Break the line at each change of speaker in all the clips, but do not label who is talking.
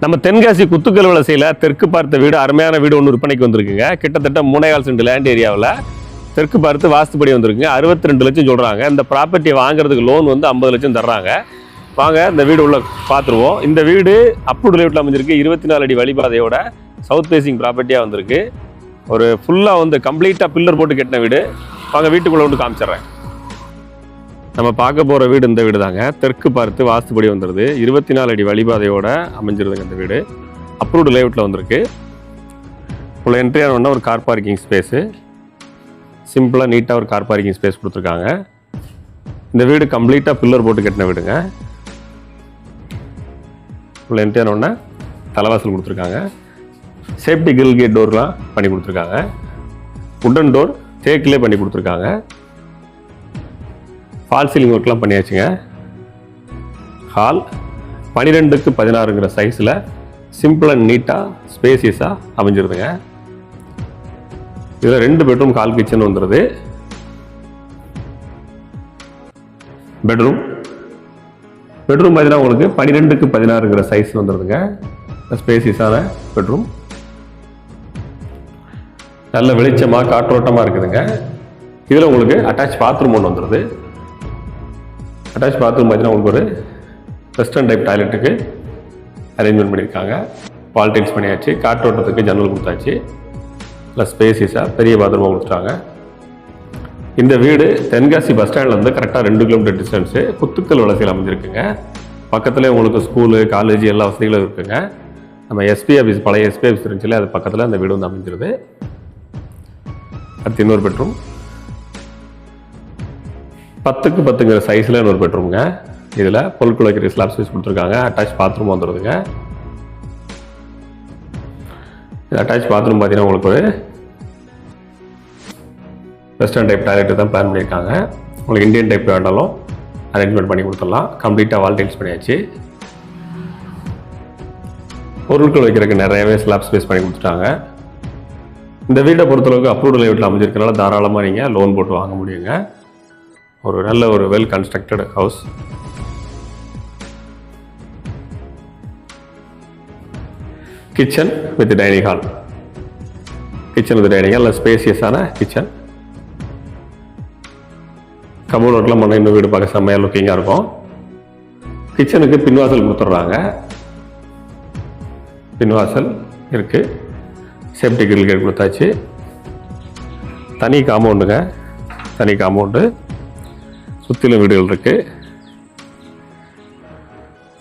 நம்ம தென்காசி குத்துக்கல் வலசையில் தெற்கு பார்த்த வீடு, அருமையான வீடு ஒன்று விற்பனைக்கு வந்திருக்குங்க. கிட்டத்தட்ட 3.25 சென்ட் லேண்ட் ஏரியாவில் தெற்கு பார்த்து வாஸ்துப்படி வந்திருக்குங்க. 62 லட்சம் சொல்கிறாங்க. இந்த ப்ராப்பர்ட்டியை வாங்குறதுக்கு லோன் வந்து 50 லட்சம் தர்றாங்க. வாங்க இந்த வீடு உள்ள பார்த்துருவோம். இந்த வீடு அப்ரூவ்ட் லேஅவுட்டில் அமைஞ்சிருக்கு. 24 அடி வழிபாதையோட சவுத் ஃபேசிங் ப்ராப்பர்ட்டியாக வந்திருக்கு. ஒரு ஃபுல்லாக வந்து கம்ப்ளீட்டாக பில்லர் போட்டு கட்டின வீடு. வாங்க வீட்டுக்குள்ளே வந்து காமிச்சிட்றேன். நம்ம பார்க்க போகிற வீடு இந்த வீடு தாங்க. தெற்கு பார்த்து வாஸ்துப்படி வந்துடுது. 24 அடி வழிபாதையோட அமைஞ்சிருதுங்க இந்த வீடு. அப்ரூவ்டு லேஅவுட்டில் வந்திருக்கு. உள்ள என்ட்ரி ஆனோன்னா ஒரு கார் பார்க்கிங் ஸ்பேஸு, சிம்பிளாக நீட்டாக ஒரு கார் பார்க்கிங் ஸ்பேஸ் கொடுத்துருக்காங்க. இந்த வீடு கம்ப்ளீட்டாக பில்லர் போட்டு கட்டின வீடுங்க. உள்ள என்ட்ரி ஆனோன்னா தலைவாசல் கொடுத்துருக்காங்க. சேஃப்டி கிரில் கேட் டோர்லாம் பண்ணி கொடுத்துருக்காங்க. உட்டன் டோர் தேக்கிலே பண்ணி கொடுத்துருக்காங்க. ஃபால் சீலிங் ஒர்க்லாம் பண்ணியாச்சுங்க. ஹால் 12x16ங்கிற சைஸில் சிம்பிள் அண்ட் நீட்டாக ஸ்பேசியஸாக அமைஞ்சிருதுங்க. இதில் 2 பெட்ரூம், கால் கிச்சன் வந்துடுது. பெட்ரூம் பார்த்தீங்கன்னா உங்களுக்கு 12x16ங்கிற சைஸ் வந்துடுதுங்க. ஸ்பேசியஸான பெட்ரூம், நல்ல வெளிச்சமாக காற்றோட்டமாக இருக்குதுங்க. இதில் உங்களுக்கு அட்டாச் பாத்ரூம் ஒன்று வந்துடுது. அட்டாச் பாத்ரூம் பார்த்தீங்கன்னா உங்களுக்கு ஒரு வெஸ்டர்ன் டைப் டாய்லெட்டுக்கு அரேஞ்ச்மெண்ட் பண்ணியிருக்காங்க. வால் டைல்ஸ் பண்ணியாச்சு. காற்றோட்டத்துக்கு ஜன்னல் கொடுத்தாச்சு. இல்லை ஸ்பேசிஸாக பெரிய பாத்ரூமாக கொடுத்துட்டாங்க. இந்த வீடு தென்காசி பஸ் ஸ்டாண்ட்லேருந்து கரெக்டாக 2 கிலோமீட்டர் டிஸ்டன்ஸு குத்துக்கல் வலசையில் அமைஞ்சிருக்குங்க. பக்கத்துலேயே உங்களுக்கு ஸ்கூலு, காலேஜ் எல்லா வசதிகளும் இருக்குங்க. நம்ம எஸ்பி ஆஃபீஸ், பழைய எஸ்பி ஆஃபீஸ் இருந்துச்சுல, அது பக்கத்தில் அந்த வீடு வந்து அமைஞ்சிருது. அடுத்து இன்னொரு பெட்ரூம் 10x10ங்கிற சைஸில் இன்னொரு பெட்ரூம்ங்க. இதில் பொருட்கள் வைக்கிற ஸ்லாப் ஸ்பேஸ் கொடுத்துருக்காங்க. அட்டாச் பாத்ரூம் வந்துடுதுங்க. அட்டாச் பாத்ரூம் பார்த்தீங்கன்னா உங்களுக்கு ஒரு வெஸ்டர்ன் டைப் டாய்லெட்டு தான் பிளான் பண்ணியிருக்காங்க. உங்களுக்கு இந்தியன் டைப் வேண்டாலும் அரேஞ்ச்மெண்ட் பண்ணி கொடுத்துடலாம். கம்ப்ளீட்டாக வால் டைல்ஸ் பண்ணியாச்சு. பொருட்கள் வைக்கிறதுக்கு நிறையவே ஸ்லாப் ஸ்பேஸ் பண்ணி கொடுத்துட்டாங்க. இந்த வீட்டை பொறுத்தளவுக்கு அப்ரூவ்டு லேஅவுட்டில் அமைஞ்சிருக்கனால தாராளமாக நீங்கள் லோன் போட்டு வாங்க முடியுங்க. ஒரு நல்ல ஒரு well constructed house. Kitchen with dining hall. Kitchen with dining hall, ஸ்பேசியஸான கிச்சன். கபோர்ட் ஒர்க்லாம் பண்ண இன்னும் வீடு பார்க்க செம்மையாக லுக்கிங்காக இருக்கும். கிச்சனுக்கு பின்வாசல் கொடுத்துட்றாங்க. பின்வாசல் இருக்குது. சேஃப்டி கிரில் கேட் கொடுத்தாச்சு. தனி காம்பவுண்டுங்க. தனி காம்பவுண்டு, சுற்றிலும் வீடுகள் இருக்குது.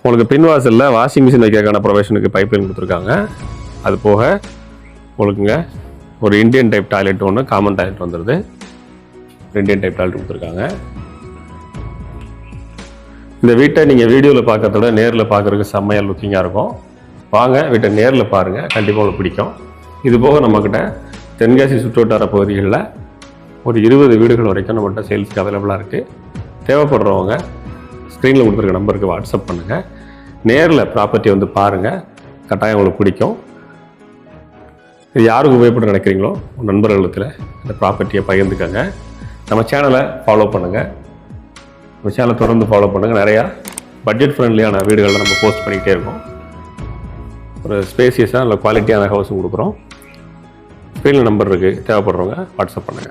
உங்களுக்கு பின்வாசலில் வாஷிங் மிஷின் வைக்கிறதுக்கான ப்ரொவிஷனுக்கு பைப்லைன் கொடுத்துருக்காங்க. அது போக உங்களுக்குங்க ஒரு இந்தியன் டைப் டாய்லெட் ஒன்று, காமன் டாய்லெட் வந்துடுது. இந்தியன் டைப் டாய்லெட் கொடுத்துருக்காங்க. இந்த வீட்டை நீங்கள் வீடியோவில் பார்க்கறத விட நேரில் பார்க்குறதுக்கு செம்மையாக லுக்கிங்காக இருக்கும். வாங்க வீட்டை நேரில் பாருங்கள், கண்டிப்பாக உங்களுக்கு பிடிக்கும். இது போக நம்மக்கிட்ட தென்காசி சுற்றுவட்டார பகுதிகளில் ஒரு 20 வீடுகள் வரைக்கும் நம்மகிட்ட சேல்ஸுக்கு அவைலபிளாக இருக்குது. தேவைப்படுறவங்க ஸ்க்ரீனில் கொடுத்துருக்க நம்பருக்கு வாட்ஸ்அப் பண்ணுங்கள். நேரில் ப்ராப்பர்ட்டி வந்து பாருங்கள், கட்டாயம் உங்களுக்கு பிடிக்கும். இது யாருக்கு உபயோகப்பட்டு நினைக்கிறீங்களோ உங்கள் நண்பர்களுக்கு இந்த ப்ராப்பர்ட்டியை பகிர்ந்துக்கங்க. நம்ம சேனலை ஃபாலோ பண்ணுங்கள். நம்ம சேனலை தொடர்ந்து ஃபாலோ பண்ணுங்கள். நிறையா பட்ஜெட் ஃப்ரெண்ட்லியான வீடுகளை நம்ம போஸ்ட் பண்ணிக்கிட்டே இருக்கோம். ஒரு ஸ்பேசியஸாக நல்ல குவாலிட்டியான ஹவுஸும் கொடுக்குறோம். ஸ்க்ரீனில் நம்பர் இருக்குது. தேவைப்படுறவங்க வாட்ஸ்அப் பண்ணுங்கள்.